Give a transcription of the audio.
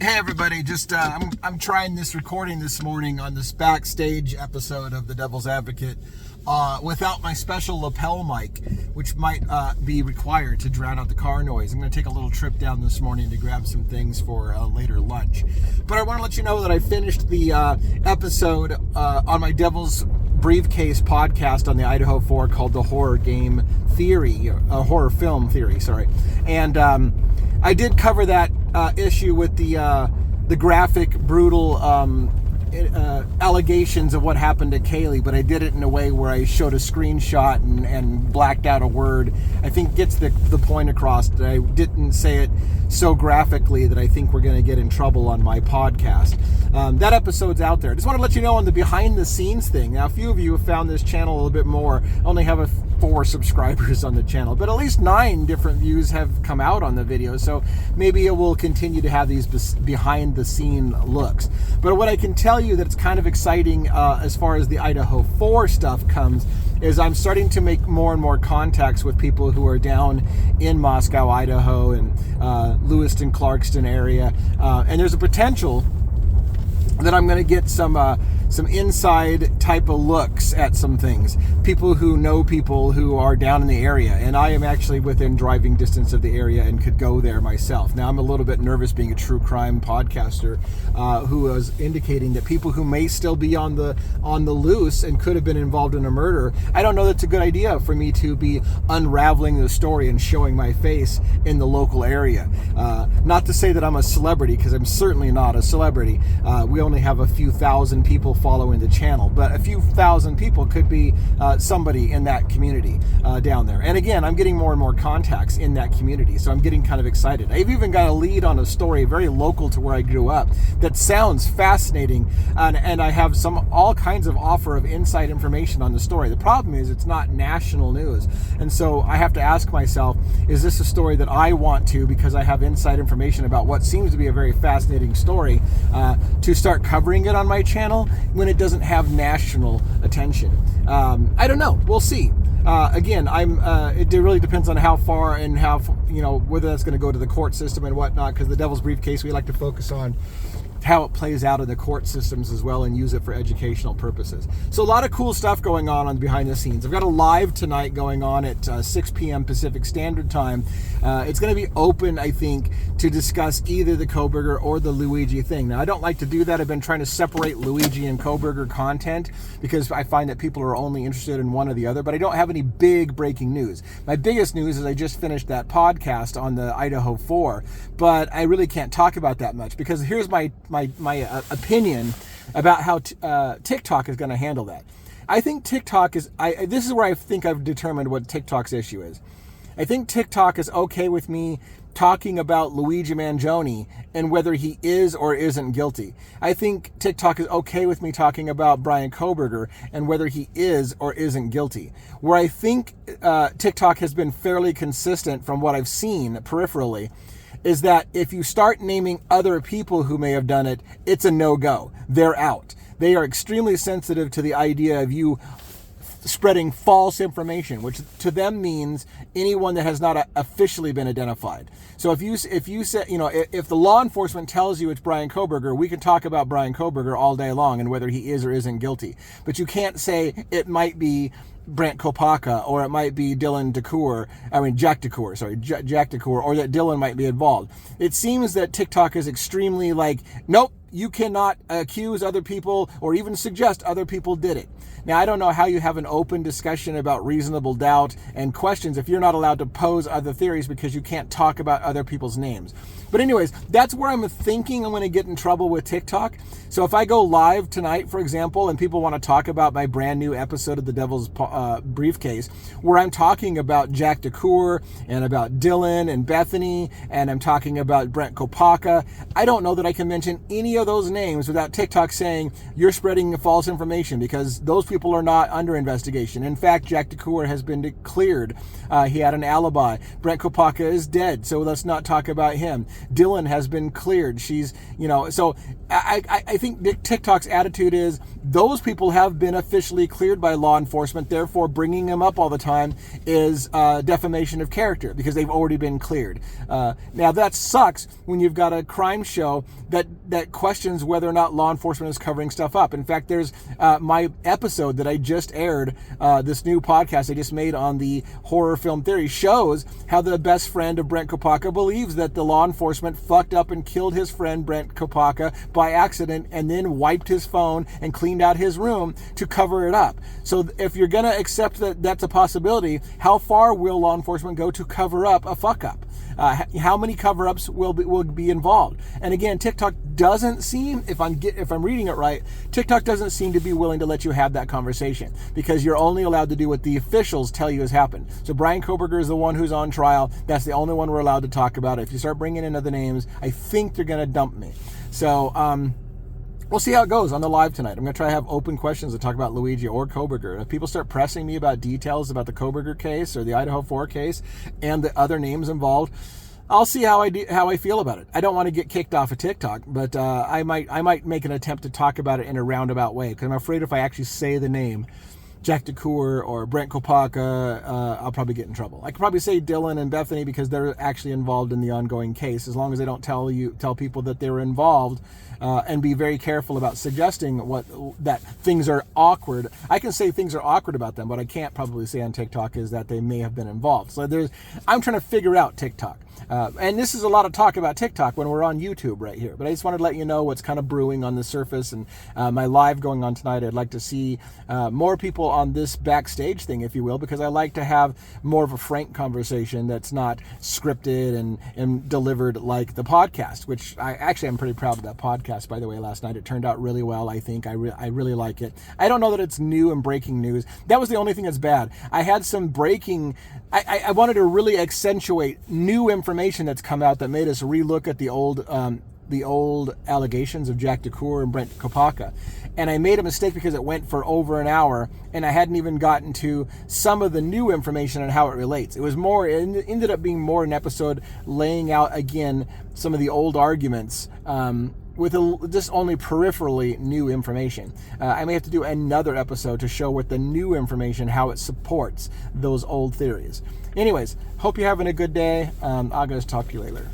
Hey everybody, just I'm trying this recording this morning on this backstage episode of The Devil's Advocate without my special lapel mic, which might be required to drown out the car noise. I'm going to take a little trip down this morning to grab some things for later lunch. But I want to let you know that I finished the episode on my Devil's Briefcase podcast on the Idaho 4 called The Horror Game Theory, Horror Film Theory, sorry. And I did cover that issue with the graphic, brutal allegations of what happened to Kaylee, but I did it in a way where I showed a screenshot and blacked out a word. I think gets the point across that I didn't say it so graphically that I think we're going to get in trouble on my podcast. That episode's out there. I just want to let you know on the behind the scenes thing. Now, a few of you have found this channel a little bit more. I only have 4 subscribers on the channel, but at least 9 different views have come out on the video, so maybe it will continue to have these behind the scene looks. But what I can tell you that's kind of exciting as far as the Idaho 4 stuff comes is I'm starting to make more and more contacts with people who are down in Moscow, Idaho, and Lewiston, Clarkston area, and there's a potential that I'm going to get some inside type of looks at some things. People who know people who are down in the area, and I am actually within driving distance of the area and could go there myself. Now, I'm a little bit nervous being a true crime podcaster who was indicating that people who may still be on the loose and could have been involved in a murder. I don't know that's a good idea for me to be unraveling the story and showing my face in the local area. Not to say that I'm a celebrity, because I'm certainly not a celebrity. We only have a few thousand people following the channel, but a few thousand people could be somebody in that community down there. And again, I'm getting more and more contacts in that community, so I'm getting kind of excited. I've even got a lead on a story very local to where I grew up that sounds fascinating, and I have all kinds of offer of inside information on the story. The problem is it's not national news, and so I have to ask myself, is this a story that I want to, because I have inside information about what seems to be a very fascinating story, to start covering it on my channel when it doesn't have national attention? I don't know. We'll see. Again, it really depends on how far and how, whether that's going to go to the court system and whatnot, because the Devil's Briefcase, we like to focus on how it plays out in the court systems as well and use it for educational purposes. So a lot of cool stuff going on behind the scenes. I've got a live tonight going on at 6 p.m. Pacific Standard Time. It's going to be open, I think, to discuss either the Kohberger or the Luigi thing. Now, I don't like to do that. I've been trying to separate Luigi and Kohberger content because I find that people are only interested in one or the other, but I don't have any big breaking news. My biggest news is I just finished that podcast on the Idaho 4, but I really can't talk about that much because here's my opinion about how TikTok is going to handle that. I think TikTok is, this is where I think I've determined what TikTok's issue is. I think TikTok is okay with me talking about Luigi Mangione and whether he is or isn't guilty. I think TikTok is okay with me talking about Brian Kohberger and whether he is or isn't guilty. Where I think TikTok has been fairly consistent from what I've seen peripherally is that if you start naming other people who may have done it, it's a no-go. They're out. They are extremely sensitive to the idea of you spreading false information, which to them means anyone that has not officially been identified. So if you say, if the law enforcement tells you it's Brian Kohberger, we can talk about Brian Kohberger all day long and whether he is or isn't guilty. But you can't say it might be Brent Kopaka, or it might be Jack DeCour, or that Dylan might be involved. It seems that TikTok is extremely nope, you cannot accuse other people or even suggest other people did it. Now, I don't know how you have an open discussion about reasonable doubt and questions if you're not allowed to pose other theories because you can't talk about other people's names. But anyways, that's where I'm thinking I'm going to get in trouble with TikTok. So if I go live tonight, for example, and people want to talk about my brand new episode of The Devil's Briefcase, where I'm talking about Jack DeCour and about Dylan and Bethany, and I'm talking about Brent Kopaka, I don't know that I can mention any of those names without TikTok saying you're spreading false information, because those people are not under investigation. In fact, Jack DeCour has been cleared. He had an alibi. Brent Kopaka is dead, so let's not talk about him. Dylan has been cleared. She's, so I think TikTok's attitude is those people have been officially cleared by law enforcement. Therefore, bringing them up all the time is defamation of character because they've already been cleared. Now that sucks when you've got a crime show that questions whether or not law enforcement is covering stuff up. In fact, there's my episode that I just aired, this new podcast I just made on the horror film theory, shows how the best friend of Brent Kopaka believes that the law enforcement fucked up and killed his friend Brent Kopaka by accident and then wiped his phone and cleaned out his room to cover it up. So if you're going to accept that that's a possibility, how far will law enforcement go to cover up a fuck up? How many cover-ups will be involved? And again, TikTok doesn't seem, if I'm reading it right, TikTok doesn't seem to be willing to let you have that conversation because you're only allowed to do what the officials tell you has happened. So Brian Koberger is the one who's on trial. That's the only one we're allowed to talk about. If you start bringing in other names, I think they're going to dump me. So we'll see how it goes on the live tonight. I'm going to try to have open questions to talk about Luigi or Koberger. If people start pressing me about details about the Koberger case or the Idaho 4 case and the other names involved, I'll see how I feel about it. I don't want to get kicked off of TikTok, but I might make an attempt to talk about it in a roundabout way because I'm afraid if I actually say the name Jack DeCoeur or Brent Kopaka, I'll probably get in trouble. I could probably say Dylan and Bethany because they're actually involved in the ongoing case, as long as they don't tell people that they were involved, and be very careful about suggesting that things are awkward. I can say things are awkward about them, but I can't probably say on TikTok is that they may have been involved. So I'm trying to figure out TikTok. And this is a lot of talk about TikTok when we're on YouTube right here. But I just wanted to let you know what's kind of brewing on the surface. And my live going on tonight, I'd like to see more people on this backstage thing, if you will, because I like to have more of a frank conversation that's not scripted and delivered like the podcast, which I'm pretty proud of that podcast, by the way, last night. It turned out really well, I think. I really like it. I don't know that it's new and breaking news. That was the only thing that's bad. I had some breaking... I wanted to really accentuate new information that's come out that made us relook at the old allegations of Jack DeCoeur and Brent Kopaka. And I made a mistake because it went for over an hour and I hadn't even gotten to some of the new information and how it relates. It ended up being more an episode laying out again some of the old arguments with just only peripherally new information. I may have to do another episode to show what the new information, how it supports those old theories. Anyways, hope you're having a good day. I'll just talk to you later.